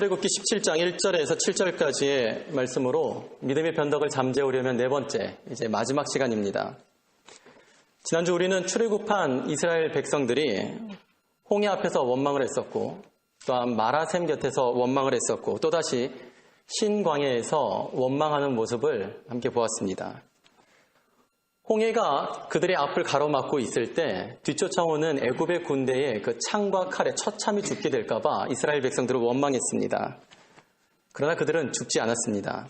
출애굽기 17장 1절에서 7절까지의 말씀으로 믿음의 변덕을 잠재우려면 네 번째, 이제 마지막 시간입니다. 지난주 우리는 출애굽한 이스라엘 백성들이 홍해 앞에서 원망을 했었고, 또한 마라샘 곁에서 원망을 했었고, 또다시 신광야에서 원망하는 모습을 함께 보았습니다. 홍해가 그들의 앞을 가로막고 있을 때 뒤쫓아오는 애굽의 군대의 그 창과 칼에 처참히 죽게 될까 봐 이스라엘 백성들은 원망했습니다. 그러나 그들은 죽지 않았습니다.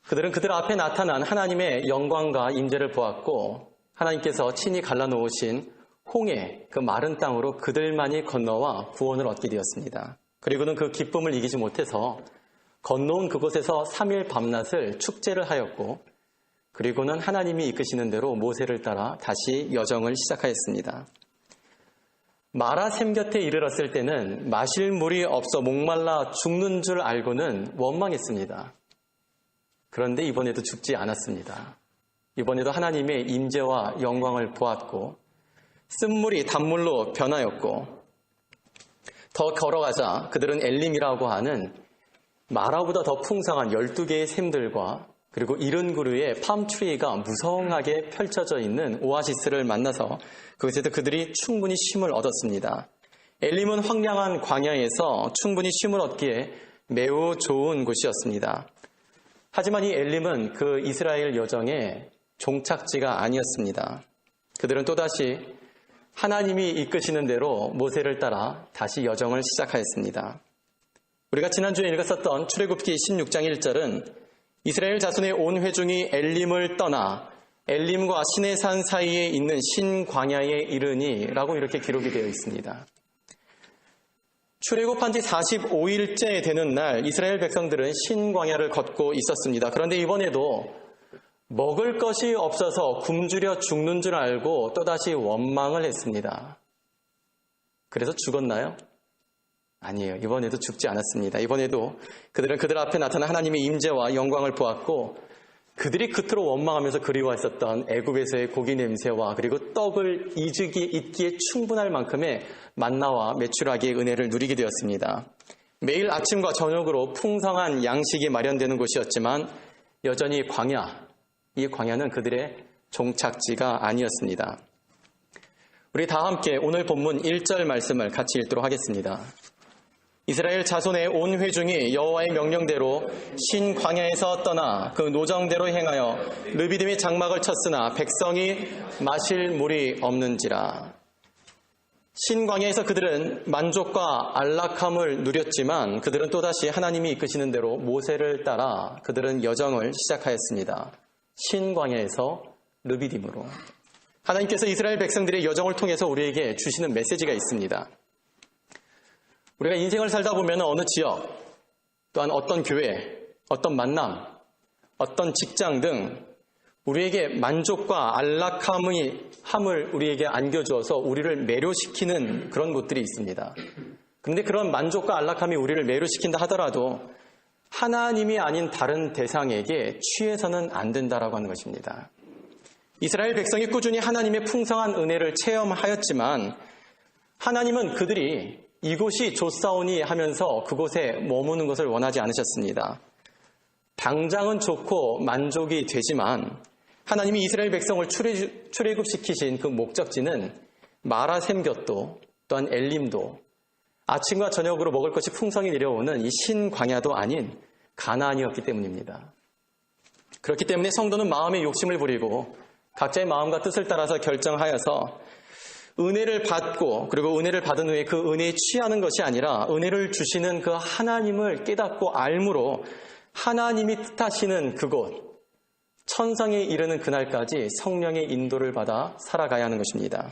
그들은 그들 앞에 나타난 하나님의 영광과 임재를 보았고, 하나님께서 친히 갈라놓으신 홍해, 그 마른 땅으로 그들만이 건너와 구원을 얻게 되었습니다. 그리고는 그 기쁨을 이기지 못해서 건너온 그곳에서 3일 밤낮을 축제를 하였고, 그리고는 하나님이 이끄시는 대로 모세를 따라 다시 여정을 시작하였습니다. 마라샘 곁에 이르렀을 때는 마실 물이 없어 목말라 죽는 줄 알고는 원망했습니다. 그런데 이번에도 죽지 않았습니다. 이번에도 하나님의 임재와 영광을 보았고, 쓴물이 단물로 변하였고, 더 걸어가자 그들은 엘림이라고 하는 마라보다 더 풍성한 12개의 샘들과 그리고 이른 구르의 팜트리가 무성하게 펼쳐져 있는 오아시스를 만나서 그곳에서 그들이 충분히 쉼을 얻었습니다. 엘림은 황량한 광야에서 충분히 쉼을 얻기에 매우 좋은 곳이었습니다. 하지만 이 엘림은 그 이스라엘 여정의 종착지가 아니었습니다. 그들은 또다시 하나님이 이끄시는 대로 모세를 따라 다시 여정을 시작하였습니다. 우리가 지난주에 읽었었던 출애굽기 16장 1절은 이스라엘 자손의 온 회중이 엘림을 떠나 엘림과 시내산 사이에 있는 신광야에 이르니 라고 이렇게 기록이 되어 있습니다. 출애굽한 지 45일째 되는 날 이스라엘 백성들은 신광야를 걷고 있었습니다. 그런데 이번에도 먹을 것이 없어서 굶주려 죽는 줄 알고 또다시 원망을 했습니다. 그래서 죽었나요? 아니에요. 이번에도 죽지 않았습니다. 이번에도 그들은 그들 앞에 나타난 하나님의 임재와 영광을 보았고, 그들이 그토록 원망하면서 그리워했었던 애굽에서의 고기 냄새와 그리고 떡을 잊기에 충분할 만큼의 만나와 메추라기의 은혜를 누리게 되었습니다. 매일 아침과 저녁으로 풍성한 양식이 마련되는 곳이었지만 여전히 이 광야는 그들의 종착지가 아니었습니다. 우리 다 함께 오늘 본문 1절 말씀을 같이 읽도록 하겠습니다. 이스라엘 자손의 온 회중이 여호와의 명령대로 신광야에서 떠나 그 노정대로 행하여 르비딤의 장막을 쳤으나 백성이 마실 물이 없는지라. 신광야에서 그들은 만족과 안락함을 누렸지만 그들은 또다시 하나님이 이끄시는 대로 모세를 따라 그들은 여정을 시작하였습니다. 신광야에서 르비딤으로. 하나님께서 이스라엘 백성들의 여정을 통해서 우리에게 주시는 메시지가 있습니다. 우리가 인생을 살다 보면 어느 지역, 또한 어떤 교회, 어떤 만남, 어떤 직장 등 우리에게 만족과 안락함을 우리에게 안겨주어서 우리를 매료시키는 그런 곳들이 있습니다. 그런데 그런 만족과 안락함이 우리를 매료시킨다 하더라도 하나님이 아닌 다른 대상에게 취해서는 안 된다라고 하는 것입니다. 이스라엘 백성이 꾸준히 하나님의 풍성한 은혜를 체험하였지만 하나님은 그들이 이곳이 좋사오니 하면서 그곳에 머무는 것을 원하지 않으셨습니다. 당장은 좋고 만족이 되지만 하나님이 이스라엘 백성을 출애굽시키신 그 목적지는 마라샘 곁도 또한 엘림도 아침과 저녁으로 먹을 것이 풍성히 내려오는 이 신광야도 아닌 가나안이었기 때문입니다. 그렇기 때문에 성도는 마음의 욕심을 부리고 각자의 마음과 뜻을 따라서 결정하여서 은혜를 받고 그리고 은혜를 받은 후에 그 은혜에 취하는 것이 아니라 은혜를 주시는 그 하나님을 깨닫고 알므로 하나님이 뜻하시는 그곳, 천상에 이르는 그날까지 성령의 인도를 받아 살아가야 하는 것입니다.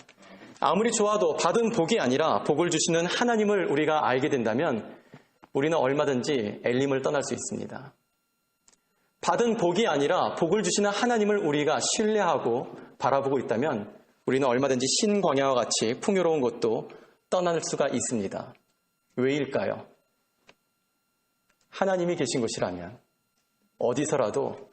아무리 좋아도 받은 복이 아니라 복을 주시는 하나님을 우리가 알게 된다면 우리는 얼마든지 엘림을 떠날 수 있습니다. 받은 복이 아니라 복을 주시는 하나님을 우리가 신뢰하고 바라보고 있다면 우리는 얼마든지 신광야와 같이 풍요로운 곳도 떠날 수가 있습니다. 왜일까요? 하나님이 계신 곳이라면 어디서라도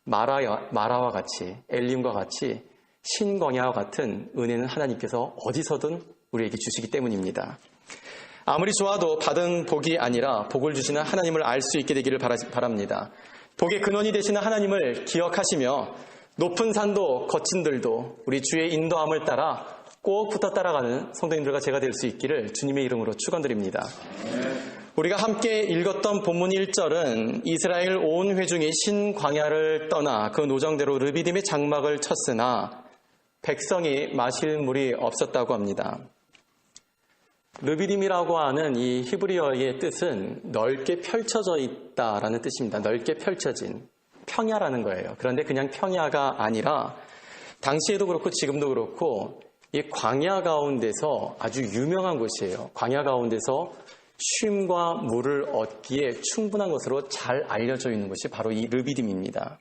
마라와 같이 엘림과 같이 신광야와 같은 은혜는 하나님께서 어디서든 우리에게 주시기 때문입니다. 아무리 좋아도 받은 복이 아니라 복을 주시는 하나님을 알 수 있게 되기를 바랍니다. 복의 근원이 되시는 하나님을 기억하시며 높은 산도 거친 들도 우리 주의 인도함을 따라 꼭 붙어 따라가는 성도님들과 제가 될 수 있기를 주님의 이름으로 축원드립니다. 우리가 함께 읽었던 본문 1절은 이스라엘 온 회중이 신광야를 떠나 그 노정대로 르비딤의 장막을 쳤으나 백성이 마실 물이 없었다고 합니다. 르비딤이라고 하는 이 히브리어의 뜻은 넓게 펼쳐져 있다라는 뜻입니다. 넓게 펼쳐진 평야라는 거예요. 그런데 그냥 평야가 아니라 당시에도 그렇고 지금도 그렇고 이 광야 가운데서 아주 유명한 곳이에요. 광야 가운데서 쉼과 물을 얻기에 충분한 것으로 잘 알려져 있는 것이 바로 이 르비딤입니다.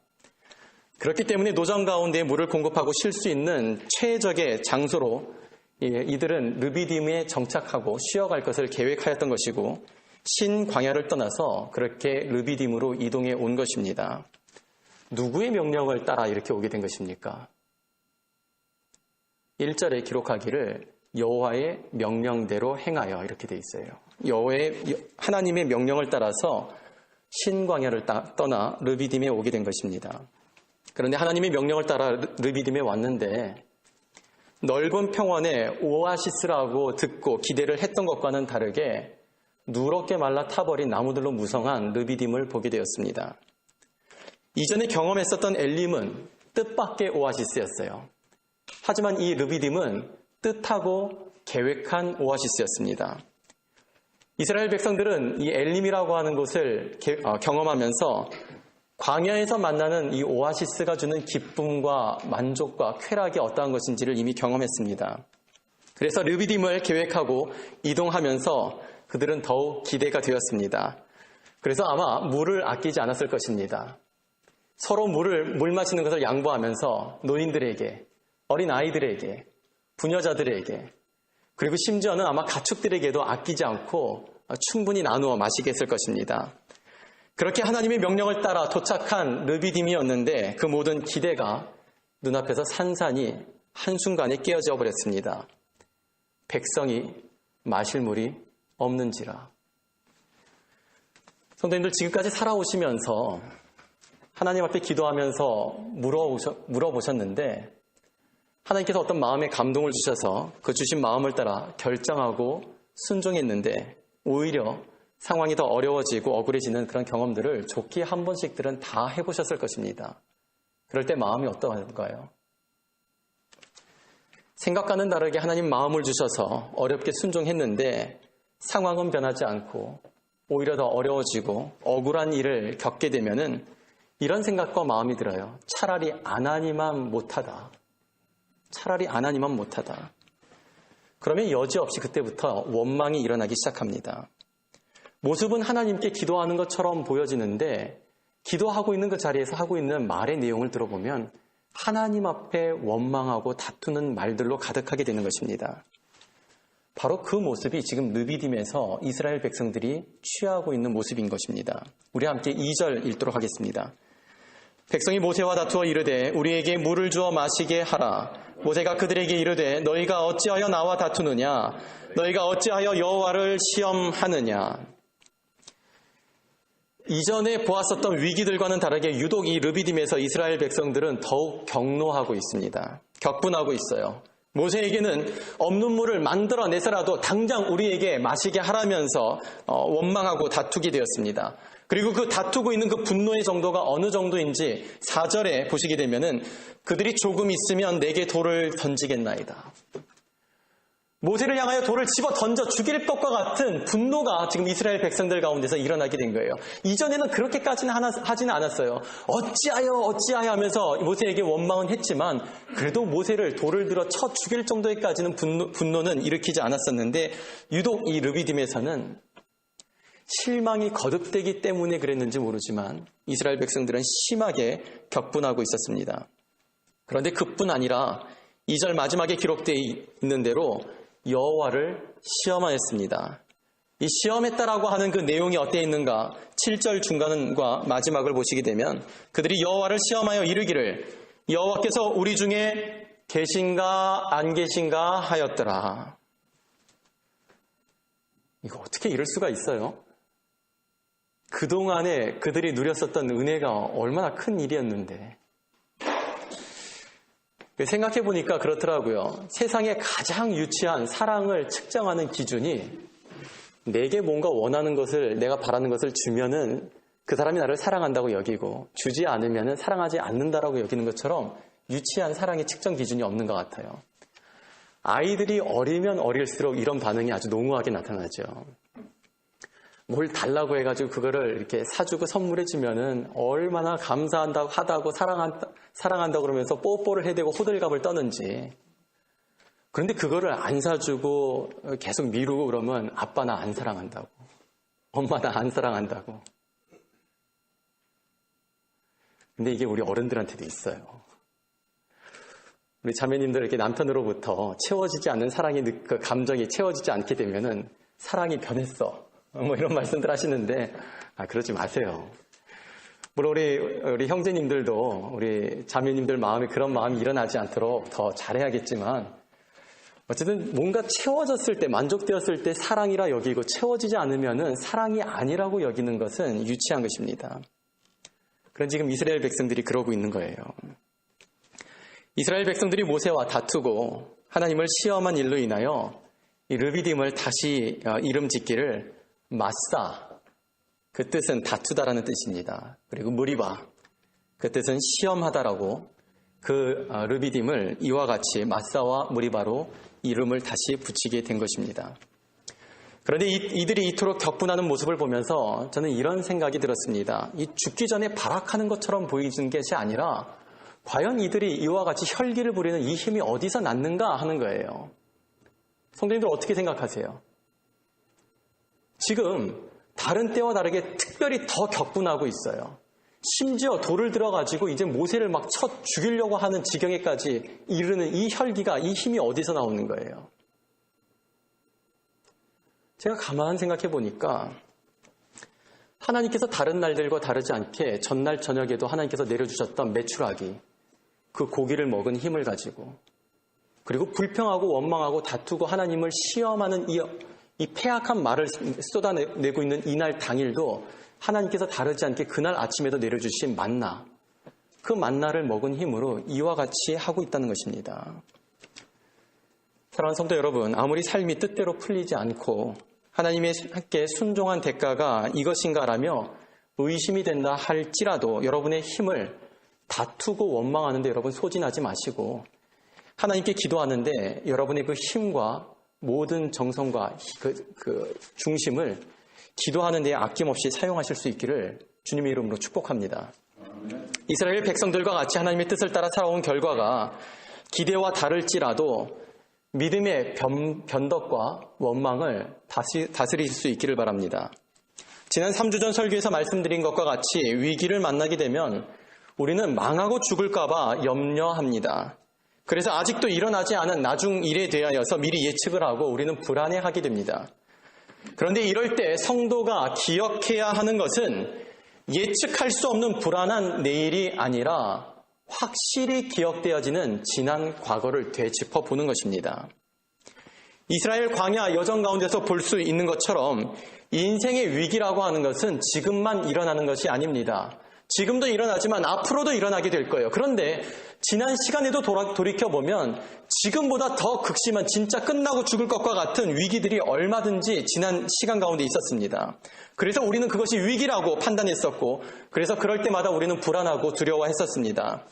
그렇기 때문에 노정 가운데 물을 공급하고 쉴 수 있는 최적의 장소로 이들은 르비딤에 정착하고 쉬어갈 것을 계획하였던 것이고 신광야를 떠나서 그렇게 르비딤으로 이동해 온 것입니다. 누구의 명령을 따라 이렇게 오게 된 것입니까? 1절에 기록하기를 여호와의 명령대로 행하여 이렇게 돼 있어요. 하나님의 명령을 따라서 신광야를 떠나 르비딤에 오게 된 것입니다. 그런데 하나님의 명령을 따라 르비딤에 왔는데 넓은 평원에 오아시스라고 듣고 기대를 했던 것과는 다르게 누렇게 말라 타버린 나무들로 무성한 르비딤을 보게 되었습니다. 이전에 경험했었던 엘림은 뜻밖의 오아시스였어요. 하지만 이 르비딤은 뜻하고 계획한 오아시스였습니다. 이스라엘 백성들은 이 엘림이라고 하는 곳을 경험하면서 광야에서 만나는 이 오아시스가 주는 기쁨과 만족과 쾌락이 어떠한 것인지를 이미 경험했습니다. 그래서 르비딤을 계획하고 이동하면서 그들은 더욱 기대가 되었습니다. 그래서 아마 물을 아끼지 않았을 것입니다. 서로 물 마시는 것을 양보하면서 노인들에게, 어린 아이들에게, 부녀자들에게, 그리고 심지어는 아마 가축들에게도 아끼지 않고 충분히 나누어 마시게 했을 것입니다. 그렇게 하나님의 명령을 따라 도착한 르비딤이었는데 그 모든 기대가 눈앞에서 산산이 한순간에 깨어져 버렸습니다. 백성이 마실 물이 없는지라. 성도님들 지금까지 살아오시면서 하나님 앞에 기도하면서 물어보셨는데 하나님께서 어떤 마음의 감동을 주셔서 그 주신 마음을 따라 결정하고 순종했는데 오히려 상황이 더 어려워지고 억울해지는 그런 경험들을 좋게 한 번씩들은 다 해보셨을 것입니다. 그럴 때 마음이 어떠한가요? 생각과는 다르게 하나님 마음을 주셔서 어렵게 순종했는데 상황은 변하지 않고 오히려 더 어려워지고 억울한 일을 겪게 되면은 이런 생각과 마음이 들어요. 차라리 안 하니만 못하다. 차라리 안 하니만 못하다. 그러면 여지없이 그때부터 원망이 일어나기 시작합니다. 모습은 하나님께 기도하는 것처럼 보여지는데 기도하고 있는 그 자리에서 하고 있는 말의 내용을 들어보면 하나님 앞에 원망하고 다투는 말들로 가득하게 되는 것입니다. 바로 그 모습이 지금 르비딤에서 이스라엘 백성들이 취하고 있는 모습인 것입니다. 우리 함께 2절 읽도록 하겠습니다. 백성이 모세와 다투어 이르되 우리에게 물을 주어 마시게 하라. 모세가 그들에게 이르되 너희가 어찌하여 나와 다투느냐? 너희가 어찌하여 여호와를 시험하느냐? 이전에 보았었던 위기들과는 다르게 유독 이 르비딤에서 이스라엘 백성들은 더욱 격노하고 있습니다. 격분하고 있어요. 모세에게는 없는 물을 만들어내서라도 당장 우리에게 마시게 하라면서 원망하고 다투게 되었습니다. 그리고 그 다투고 있는 그 분노의 정도가 어느 정도인지 4절에 보시게 되면은 그들이 조금 있으면 내게 돌을 던지겠나이다. 모세를 향하여 돌을 집어 던져 죽일 것과 같은 분노가 지금 이스라엘 백성들 가운데서 일어나게 된 거예요. 이전에는 그렇게까지는 하지는 않았어요. 어찌하여 하면서 모세에게 원망은 했지만 그래도 모세를 돌을 들어 쳐 죽일 정도까지는 분노는 일으키지 않았었는데 유독 이 르비딤에서는 실망이 거듭되기 때문에 그랬는지 모르지만 이스라엘 백성들은 심하게 격분하고 있었습니다. 그런데 그뿐 아니라 2절 마지막에 기록되어 있는 대로 여호와를 시험하였습니다. 이 시험했다라고 하는 그 내용이 어디에 있는가? 7절 중간과 마지막을 보시게 되면 그들이 여호와를 시험하여 이르기를 여호와께서 우리 중에 계신가 안 계신가 하였더라. 이거 어떻게 이럴 수가 있어요? 그동안에 그들이 누렸었던 은혜가 얼마나 큰 일이었는데. 생각해보니까 그렇더라고요. 세상에 가장 유치한 사랑을 측정하는 기준이 내게 뭔가 원하는 것을, 내가 바라는 것을 주면은 그 사람이 나를 사랑한다고 여기고, 주지 않으면은 사랑하지 않는다라고 여기는 것처럼 유치한 사랑의 측정 기준이 없는 것 같아요. 아이들이 어리면 어릴수록 이런 반응이 아주 농후하게 나타나죠. 뭘 달라고 해가지고 그거를 이렇게 사주고 선물해주면은 얼마나 감사한다고 하다고 사랑한다고 그러면서 뽀뽀를 해대고 호들갑을 떠는지. 그런데 그거를 안 사주고 계속 미루고 그러면 아빠 나 안 사랑한다고, 엄마 나 안 사랑한다고. 근데 이게 우리 어른들한테도 있어요. 우리 자매님들에게 남편으로부터 채워지지 않는 사랑의 그 감정이 채워지지 않게 되면은 사랑이 변했어, 뭐 이런 말씀들 하시는데, 그러지 마세요. 물론 우리 형제님들도 우리 자매님들 마음에 그런 마음이 일어나지 않도록 더 잘해야겠지만, 어쨌든 뭔가 채워졌을 때, 만족되었을 때 사랑이라 여기고, 채워지지 않으면은 사랑이 아니라고 여기는 것은 유치한 것입니다. 그런 지금 이스라엘 백성들이 그러고 있는 거예요. 이스라엘 백성들이 모세와 다투고 하나님을 시험한 일로 인하여 이 르비딤을 다시 이름 짓기를 마사, 그 뜻은 다투다라는 뜻입니다. 그리고 무리바, 그 뜻은 시험하다라고, 그 르비딤을 이와 같이 마사와 무리바로 이름을 다시 붙이게 된 것입니다. 그런데 이들이 이토록 격분하는 모습을 보면서 저는 이런 생각이 들었습니다. 이 죽기 전에 발악하는 것처럼 보이는 것이 아니라 과연 이들이 이와 같이 혈기를 부리는 이 힘이 어디서 났는가 하는 거예요. 성도님들 어떻게 생각하세요? 지금 다른 때와 다르게 특별히 더 격분하고 있어요. 심지어 돌을 들어가지고 이제 모세를 막 쳐 죽이려고 하는 지경에까지 이르는 이 혈기가, 이 힘이 어디서 나오는 거예요? 제가 가만 생각해 보니까 하나님께서 다른 날들과 다르지 않게 전날 저녁에도 하나님께서 내려주셨던 메추라기, 그 고기를 먹은 힘을 가지고, 그리고 불평하고 원망하고 다투고 하나님을 시험하는 이 패악한 말을 쏟아내고 있는 이날 당일도 하나님께서 다르지 않게 그날 아침에도 내려주신 만나, 그 만나를 먹은 힘으로 이와 같이 하고 있다는 것입니다. 사랑하는 성도 여러분, 아무리 삶이 뜻대로 풀리지 않고 하나님께 순종한 대가가 이것인가라며 의심이 된다 할지라도 여러분의 힘을 다투고 원망하는데 여러분 소진하지 마시고, 하나님께 기도하는데 여러분의 그 힘과 모든 정성과 그 중심을 기도하는 데 아낌없이 사용하실 수 있기를 주님의 이름으로 축복합니다. 이스라엘 백성들과 같이 하나님의 뜻을 따라 살아온 결과가 기대와 다를지라도 믿음의 변덕과 원망을 다스릴 수 있기를 바랍니다. 지난 3주 전 설교에서 말씀드린 것과 같이 위기를 만나게 되면 우리는 망하고 죽을까 봐 염려합니다. 그래서 아직도 일어나지 않은 나중 일에 대하여서 미리 예측을 하고 우리는 불안해하게 됩니다. 그런데 이럴 때 성도가 기억해야 하는 것은 예측할 수 없는 불안한 내일이 아니라 확실히 기억되어지는 지난 과거를 되짚어 보는 것입니다. 이스라엘 광야 여정 가운데서 볼 수 있는 것처럼 인생의 위기라고 하는 것은 지금만 일어나는 것이 아닙니다. 지금도 일어나지만 앞으로도 일어나게 될 거예요. 그런데 지난 시간에도 돌이켜보면 지금보다 더 극심한, 진짜 끝나고 죽을 것과 같은 위기들이 얼마든지 지난 시간 가운데 있었습니다. 그래서 우리는 그것이 위기라고 판단했었고, 그래서 그럴 때마다 우리는 불안하고 두려워했었습니다.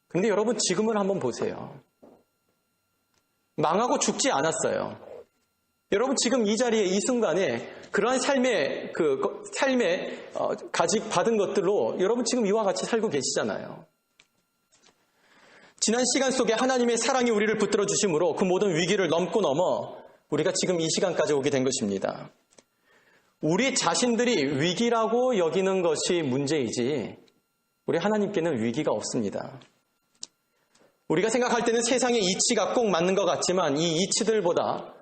그런데 여러분 지금을 한번 보세요. 망하고 죽지 않았어요. 여러분 지금 이 자리에 이 순간에 그러한 삶의 받은 것들로 여러분 지금 이와 같이 살고 계시잖아요. 지난 시간 속에 하나님의 사랑이 우리를 붙들어 주심으로 그 모든 위기를 넘어 우리가 지금 이 시간까지 오게 된 것입니다. 우리 자신들이 위기라고 여기는 것이 문제이지 우리 하나님께는 위기가 없습니다. 우리가 생각할 때는 세상의 이치가 꼭 맞는 것 같지만 이 이치들보다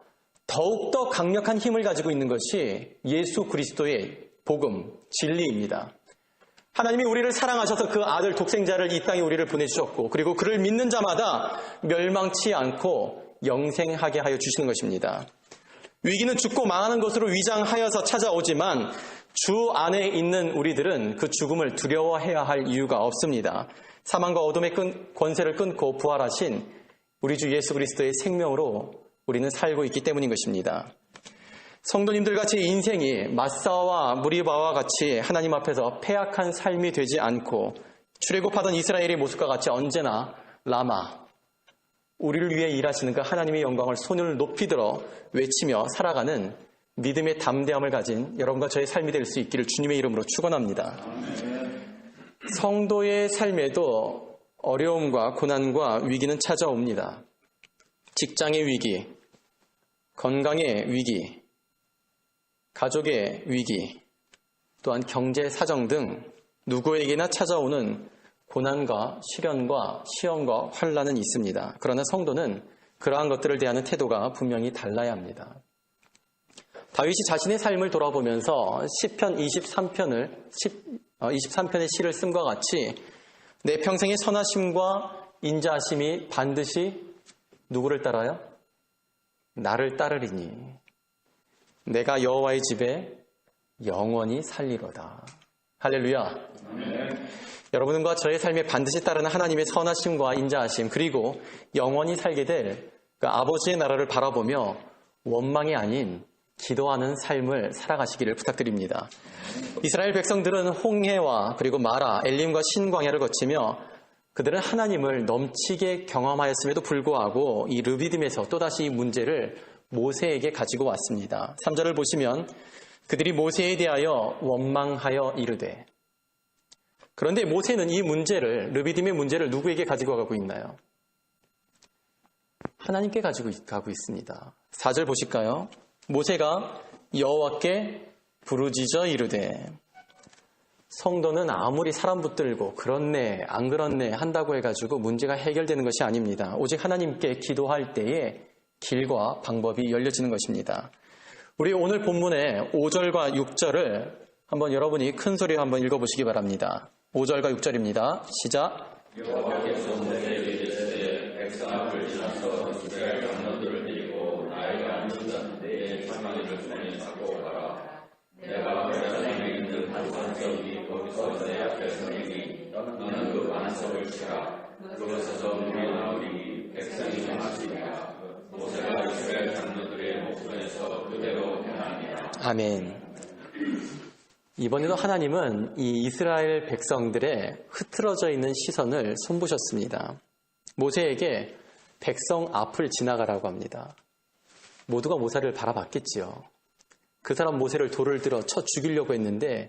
더욱더 강력한 힘을 가지고 있는 것이 예수 그리스도의 복음, 진리입니다. 하나님이 우리를 사랑하셔서 그 아들 독생자를 이 땅에 우리를 보내주셨고, 그리고 그를 믿는 자마다 멸망치 않고 영생하게 하여 주시는 것입니다. 위기는 죽고 망하는 것으로 위장하여서 찾아오지만 주 안에 있는 우리들은 그 죽음을 두려워해야 할 이유가 없습니다. 사망과 어둠의 권세를 끊고 부활하신 우리 주 예수 그리스도의 생명으로 우리는 살고 있기 때문인 것입니다. 성도님들과 제 인생이 마사와 무리바와 같이 하나님 앞에서 패악한 삶이 되지 않고 출애굽하던 이스라엘의 모습과 같이 언제나 라마, 우리를 위해 일하시는 그 하나님의 영광을 손을 높이 들어 외치며 살아가는 믿음의 담대함을 가진 여러분과 저의 삶이 될 수 있기를 주님의 이름으로 축원합니다. 성도의 삶에도 어려움과 고난과 위기는 찾아옵니다. 직장의 위기, 건강의 위기, 가족의 위기, 또한 경제 사정 등 누구에게나 찾아오는 고난과 시련과 시험과 환난은 있습니다. 그러나 성도는 그러한 것들을 대하는 태도가 분명히 달라야 합니다. 다윗이 자신의 삶을 돌아보면서 시편 23편의 시를 쓴과 같이 내 평생의 선하심과 인자하심이 반드시 누구를 따라요? 나를 따르리니 내가 여호와의 집에 영원히 살리로다. 할렐루야. 여러분과 저의 삶에 반드시 따르는 하나님의 선하심과 인자하심, 그리고 영원히 살게 될 그 아버지의 나라를 바라보며 원망이 아닌 기도하는 삶을 살아가시기를 부탁드립니다. 이스라엘 백성들은 홍해와 그리고 마라, 엘림과 신광야를 거치며 그들은 하나님을 넘치게 경험하였음에도 불구하고 이 르비딤에서 또다시 이 문제를 모세에게 가지고 왔습니다. 3절을 보시면 그들이 모세에 대하여 원망하여 이르되, 그런데 모세는 이 문제를, 르비딤의 문제를 누구에게 가지고 가고 있나요? 하나님께 가지고 가고 있습니다. 4절 보실까요? 모세가 여호와께 부르짖어 이르되, 성도는 아무리 사람 붙들고 그렇네 안 그렇네 한다고 해가지고 문제가 해결되는 것이 아닙니다. 오직 하나님께 기도할 때에 길과 방법이 열려지는 것입니다. 우리 오늘 본문의 5절과 6절을 한번 여러분이 큰 소리로 한번 읽어보시기 바랍니다. 5절과 6절입니다. 시작. 여호와께서 모세에게 이르시되 백성 앞을 지나서 이스라엘 장로들을 데리고 나이가 늦은 내 자기를 손에 잡고 가라. 내가 백성에게 있는 반석이 거기서 내 앞에 서리니 너는 그 반석을 치라. 그것에서 물이 나오리니 백성이 행하시리라. 모세가 이스라엘 장로들의 목전에서 그대로 행하니라. 아멘. 이번에도 하나님은 이 이스라엘 백성들의 흐트러져 있는 시선을 손보셨습니다. 모세에게 백성 앞을 지나가라고 합니다. 모두가 모세를 바라봤겠지요. 그 사람 모세를 돌을 들어 쳐 죽이려고 했는데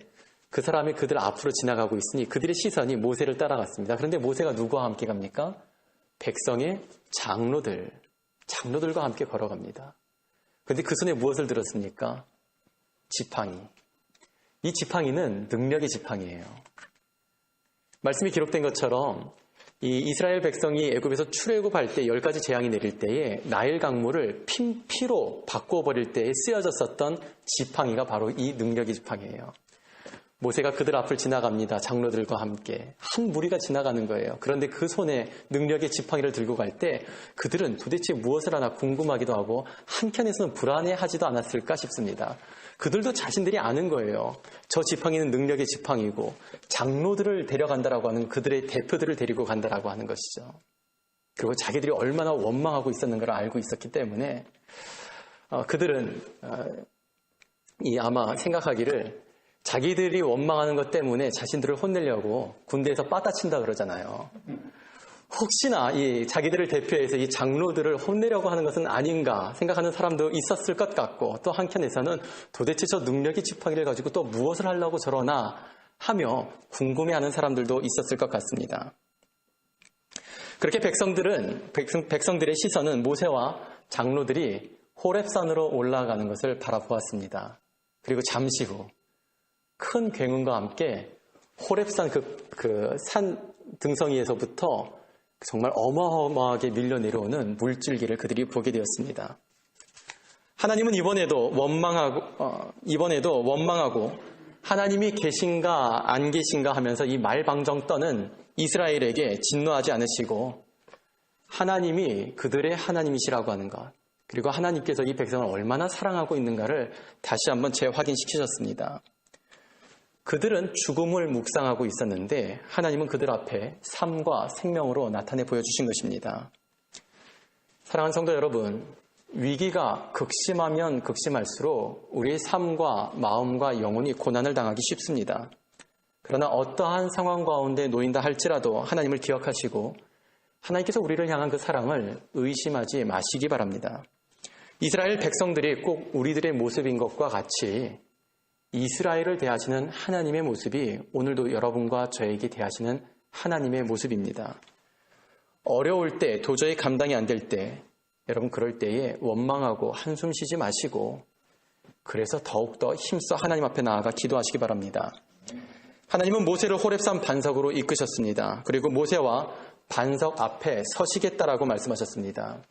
그 사람이 그들 앞으로 지나가고 있으니 그들의 시선이 모세를 따라갔습니다. 그런데 모세가 누구와 함께 갑니까? 백성의 장로들과 함께 걸어갑니다. 그런데 그 손에 무엇을 들었습니까? 지팡이. 이 지팡이는 능력의 지팡이에요. 말씀이 기록된 것처럼 이 이스라엘 백성이 애굽에서 출애굽할 때 10가지 재앙이 내릴 때에 나일 강물을 피로 바꿔버릴 때에 쓰여졌었던 지팡이가 바로 이 능력의 지팡이에요. 모세가 그들 앞을 지나갑니다. 장로들과 함께. 한 무리가 지나가는 거예요. 그런데 그 손에 능력의 지팡이를 들고 갈 때 그들은 도대체 무엇을 하나 궁금하기도 하고 한켠에서는 불안해하지도 않았을까 싶습니다. 그들도 자신들이 아는 거예요. 저 지팡이는 능력의 지팡이고 장로들을 데려간다라고 하는 그들의 대표들을 데리고 간다라고 하는 것이죠. 그리고 자기들이 얼마나 원망하고 있었는가를 알고 있었기 때문에 그들은 아마 생각하기를 자기들이 원망하는 것 때문에 자신들을 혼내려고 군대에서 빠따친다 그러잖아요. 혹시나 이 자기들을 대표해서 이 장로들을 혼내려고 하는 것은 아닌가 생각하는 사람도 있었을 것 같고, 또 한켠에서는 도대체 저 능력의 지팡이를 가지고 또 무엇을 하려고 저러나 하며 궁금해하는 사람들도 있었을 것 같습니다. 그렇게 백성들의 시선은 모세와 장로들이 호렙산으로 올라가는 것을 바라보았습니다. 그리고 잠시 후 큰 굉음과 함께 호렙산 그 산 등성이에서부터 정말 어마어마하게 밀려 내려오는 물줄기를 그들이 보게 되었습니다. 하나님은 이번에도 원망하고 하나님이 계신가 안 계신가 하면서 이 말방정 떠는 이스라엘에게 진노하지 않으시고 하나님이 그들의 하나님이시라고 하는 것, 그리고 하나님께서 이 백성을 얼마나 사랑하고 있는가를 다시 한번 재확인시키셨습니다. 그들은 죽음을 묵상하고 있었는데 하나님은 그들 앞에 삶과 생명으로 나타내 보여주신 것입니다. 사랑하는 성도 여러분, 위기가 극심하면 극심할수록 우리의 삶과 마음과 영혼이 고난을 당하기 쉽습니다. 그러나 어떠한 상황 가운데 놓인다 할지라도 하나님을 기억하시고 하나님께서 우리를 향한 그 사랑을 의심하지 마시기 바랍니다. 이스라엘 백성들이 꼭 우리들의 모습인 것과 같이 이스라엘을 대하시는 하나님의 모습이 오늘도 여러분과 저에게 대하시는 하나님의 모습입니다. 어려울 때, 도저히 감당이 안 될 때, 여러분 그럴 때에 원망하고 한숨 쉬지 마시고 그래서 더욱더 힘써 하나님 앞에 나아가 기도하시기 바랍니다. 하나님은 모세를 호렙산 반석으로 이끄셨습니다. 그리고 모세와 반석 앞에 서시겠다라고 말씀하셨습니다.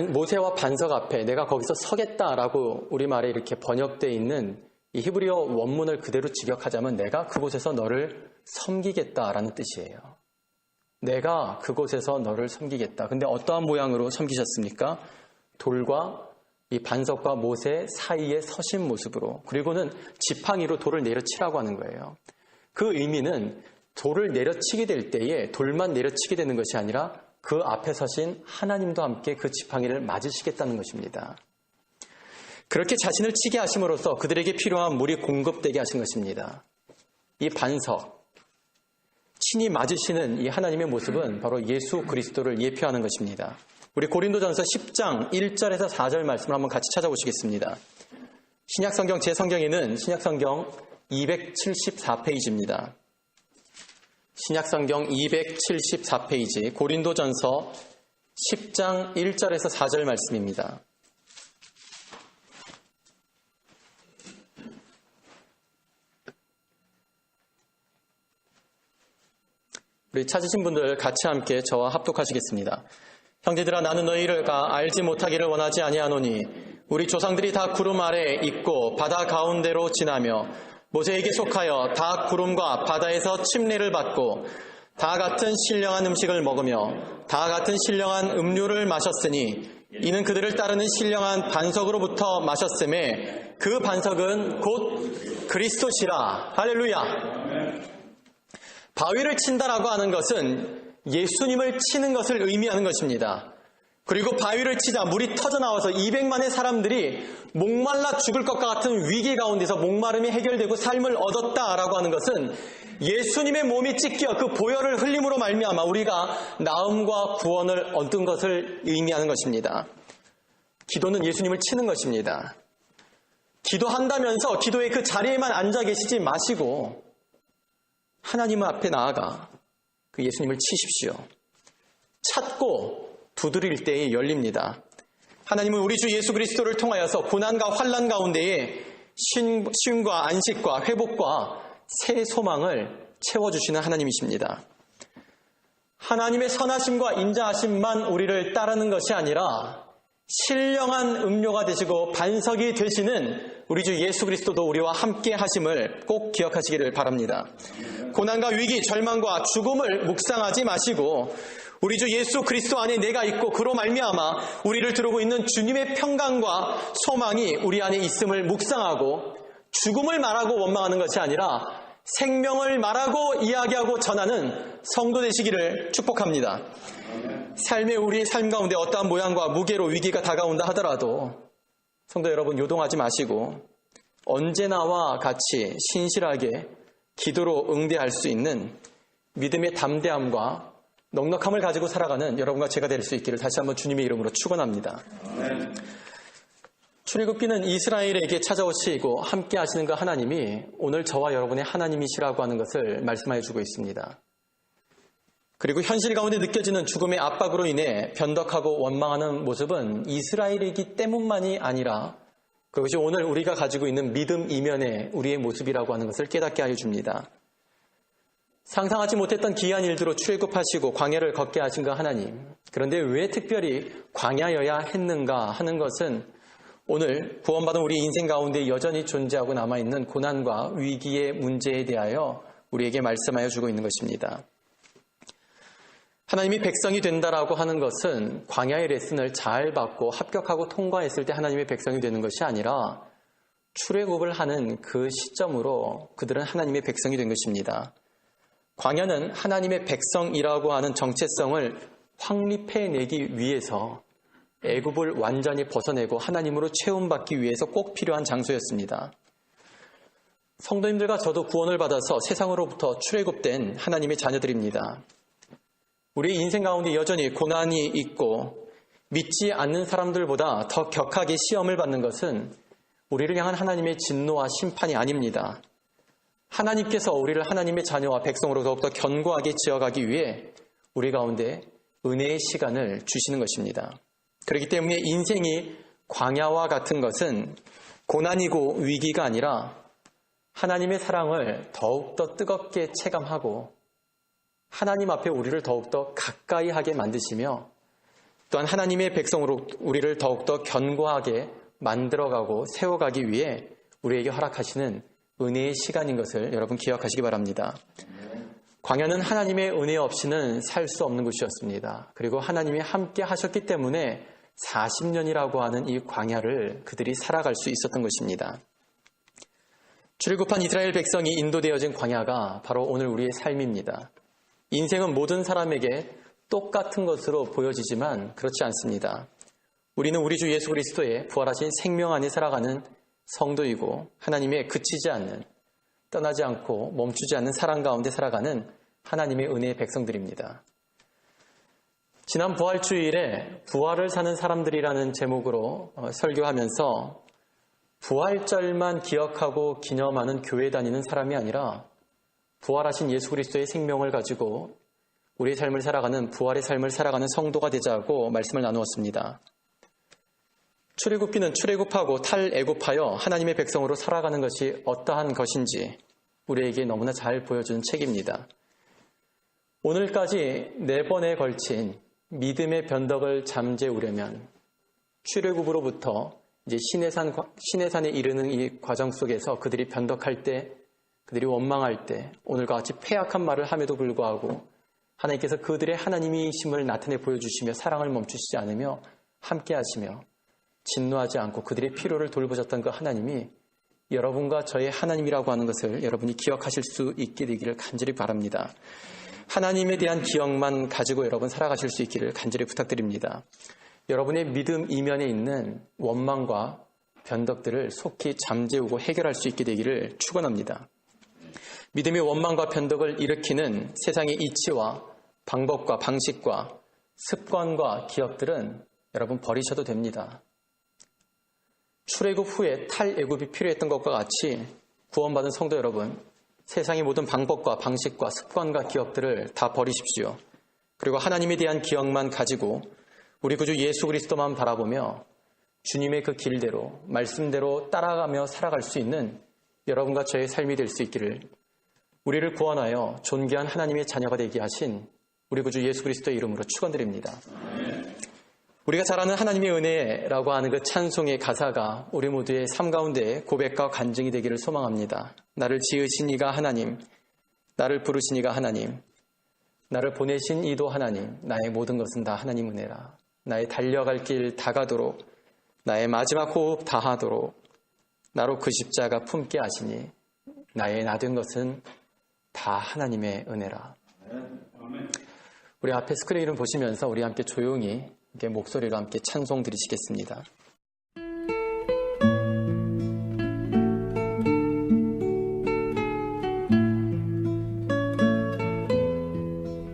모세와 반석 앞에 내가 거기서 서겠다라고 우리말에 이렇게 번역되어 있는 이 히브리어 원문을 그대로 직역하자면 내가 그곳에서 너를 섬기겠다라는 뜻이에요. 내가 그곳에서 너를 섬기겠다. 근데 어떠한 모양으로 섬기셨습니까? 돌과 이 반석과 모세 사이에 서신 모습으로, 그리고는 지팡이로 돌을 내려치라고 하는 거예요. 그 의미는 돌을 내려치게 될 때에 돌만 내려치게 되는 것이 아니라 그 앞에 서신 하나님도 함께 그 지팡이를 맞으시겠다는 것입니다. 그렇게 자신을 치게 하심으로써 그들에게 필요한 물이 공급되게 하신 것입니다. 이 반석, 친히 맞으시는 이 하나님의 모습은 바로 예수 그리스도를 예표하는 것입니다. 우리 고린도전서 10장 1절에서 4절 말씀을 한번 같이 찾아보시겠습니다. 신약성경 제 성경에는 신약성경 274페이지입니다. 신약성경 274페이지 고린도전서 10장 1절에서 4절 말씀입니다. 우리 찾으신 분들 같이 함께 저와 합독하시겠습니다. 형제들아 나는 너희가 알지 못하기를 원하지 아니하노니 우리 조상들이 다 구름 아래 있고 바다 가운데로 지나며 모세에게 속하여 다 구름과 바다에서 침례를 받고 다 같은 신령한 음식을 먹으며 다 같은 신령한 음료를 마셨으니 이는 그들을 따르는 신령한 반석으로부터 마셨음에 그 반석은 곧 그리스도시라. 할렐루야. 바위를 친다라고 하는 것은 예수님을 치는 것을 의미하는 것입니다. 그리고 바위를 치자 물이 터져나와서 200만의 사람들이 목말라 죽을 것과 같은 위기 가운데서 목마름이 해결되고 삶을 얻었다라고 하는 것은 예수님의 몸이 찢겨 그 보혈을 흘림으로 말미암아 우리가 나음과 구원을 얻은 것을 의미하는 것입니다. 기도는 예수님을 치는 것입니다. 기도한다면서 기도의 그 자리에만 앉아 계시지 마시고 하나님 앞에 나아가 그 예수님을 치십시오. 찾고 두드릴 때에 열립니다. 하나님은 우리 주 예수 그리스도를 통하여서 고난과 환난 가운데에 쉼과 안식과 회복과 새 소망을 채워주시는 하나님이십니다. 하나님의 선하심과 인자하심만 우리를 따르는 것이 아니라 신령한 음료가 되시고 반석이 되시는 우리 주 예수 그리스도도 우리와 함께 하심을 꼭 기억하시기를 바랍니다. 고난과 위기, 절망과 죽음을 묵상하지 마시고 우리 주 예수 그리스도 안에 내가 있고 그로 말미암아 우리를 두르고 있는 주님의 평강과 소망이 우리 안에 있음을 묵상하고 죽음을 말하고 원망하는 것이 아니라 생명을 말하고 이야기하고 전하는 성도 되시기를 축복합니다. 삶의 우리의 삶 가운데 어떠한 모양과 무게로 위기가 다가온다 하더라도 성도 여러분 요동하지 마시고 언제나와 같이 신실하게 기도로 응대할 수 있는 믿음의 담대함과 넉넉함을 가지고 살아가는 여러분과 제가 될 수 있기를 다시 한번 주님의 이름으로 축원합니다. 출애굽기는 이스라엘에게 찾아오시고 함께 하시는 그 하나님이 오늘 저와 여러분의 하나님이시라고 하는 것을 말씀해 주고 있습니다. 그리고 현실 가운데 느껴지는 죽음의 압박으로 인해 변덕하고 원망하는 모습은 이스라엘이기 때문만이 아니라 그것이 오늘 우리가 가지고 있는 믿음 이면의 우리의 모습이라고 하는 것을 깨닫게 하여 줍니다. 상상하지 못했던 기이한 일들로 출애굽하시고 광야를 걷게 하신 그 하나님. 그런데 왜 특별히 광야여야 했는가 하는 것은 오늘 구원받은 우리 인생 가운데 여전히 존재하고 남아있는 고난과 위기의 문제에 대하여 우리에게 말씀하여 주고 있는 것입니다. 하나님이 백성이 된다라고 하는 것은 광야의 레슨을 잘 받고 합격하고 통과했을 때 하나님의 백성이 되는 것이 아니라 출애굽을 하는 그 시점으로 그들은 하나님의 백성이 된 것입니다. 광야는 하나님의 백성이라고 하는 정체성을 확립해내기 위해서 애굽을 완전히 벗어내고 하나님으로 채움받기 위해서 꼭 필요한 장소였습니다. 성도님들과 저도 구원을 받아서 세상으로부터 출애굽된 하나님의 자녀들입니다. 우리의 인생 가운데 여전히 고난이 있고 믿지 않는 사람들보다 더 격하게 시험을 받는 것은 우리를 향한 하나님의 진노와 심판이 아닙니다. 하나님께서 우리를 하나님의 자녀와 백성으로 더욱더 견고하게 지어가기 위해 우리 가운데 은혜의 시간을 주시는 것입니다. 그렇기 때문에 인생이 광야와 같은 것은 고난이고 위기가 아니라 하나님의 사랑을 더욱더 뜨겁게 체감하고 하나님 앞에 우리를 더욱더 가까이 하게 만드시며 또한 하나님의 백성으로 우리를 더욱더 견고하게 만들어가고 세워가기 위해 우리에게 허락하시는 은혜의 시간인 것을 여러분 기억하시기 바랍니다. 광야는 하나님의 은혜 없이는 살 수 없는 곳이었습니다. 그리고 하나님이 함께 하셨기 때문에 40년이라고 하는 이 광야를 그들이 살아갈 수 있었던 것입니다. 출애굽한 이스라엘 백성이 인도되어진 광야가 바로 오늘 우리의 삶입니다. 인생은 모든 사람에게 똑같은 것으로 보여지지만 그렇지 않습니다. 우리는 우리 주 예수 그리스도의 부활하신 생명 안에 살아가는 성도이고 하나님의 그치지 않는, 떠나지 않고 멈추지 않는 사랑 가운데 살아가는 하나님의 은혜의 백성들입니다. 지난 부활주일에 부활을 사는 사람들이라는 제목으로 설교하면서 부활절만 기억하고 기념하는 교회 다니는 사람이 아니라 부활하신 예수 그리스도의 생명을 가지고 우리의 삶을 살아가는 부활의 삶을 살아가는 성도가 되자고 말씀을 나누었습니다. 출애굽기는 출애굽하고 탈애굽하여 하나님의 백성으로 살아가는 것이 어떠한 것인지 우리에게 너무나 잘 보여주는 책입니다. 오늘까지 4번에 걸친 믿음의 변덕을 잠재우려면 출애굽으로부터 이제 시내산에 이르는 이 과정 속에서 그들이 변덕할 때, 그들이 원망할 때, 오늘과 같이 패악한 말을 함에도 불구하고 하나님께서 그들의 하나님이심을 나타내 보여주시며 사랑을 멈추시지 않으며 함께 하시며 진노하지 않고 그들의 필요를 돌보셨던 그 하나님이 여러분과 저의 하나님이라고 하는 것을 여러분이 기억하실 수 있게 되기를 간절히 바랍니다. 하나님에 대한 기억만 가지고 여러분 살아가실 수 있기를 간절히 부탁드립니다. 여러분의 믿음 이면에 있는 원망과 변덕들을 속히 잠재우고 해결할 수 있게 되기를 축원합니다. 믿음의 원망과 변덕을 일으키는 세상의 이치와 방법과 방식과 습관과 기억들은 여러분 버리셔도 됩니다. 출애굽 후에 탈애굽이 필요했던 것과 같이 구원받은 성도 여러분, 세상의 모든 방법과 방식과 습관과 기억들을 다 버리십시오. 그리고 하나님에 대한 기억만 가지고 우리 구주 예수 그리스도만 바라보며 주님의 그 길대로 말씀대로 따라가며 살아갈 수 있는 여러분과 저의 삶이 될 수 있기를, 우리를 구원하여 존귀한 하나님의 자녀가 되게 하신 우리 구주 예수 그리스도의 이름으로 축원드립니다. 우리가 잘 아는 하나님의 은혜라고 하는 그 찬송의 가사가 우리 모두의 삶 가운데 고백과 간증이 되기를 소망합니다. 나를 지으신 이가 하나님, 나를 부르신 이가 하나님, 나를 보내신 이도 하나님, 나의 모든 것은 다 하나님 은혜라. 나의 달려갈 길 다가도록, 나의 마지막 호흡 다하도록 나로 그 십자가 품게 하시니 나의 나 된 것은 다 하나님의 은혜라. 우리 앞에 스크린을 보시면서 우리 함께 조용히 목소리로 함께 찬송 드리시겠습니다.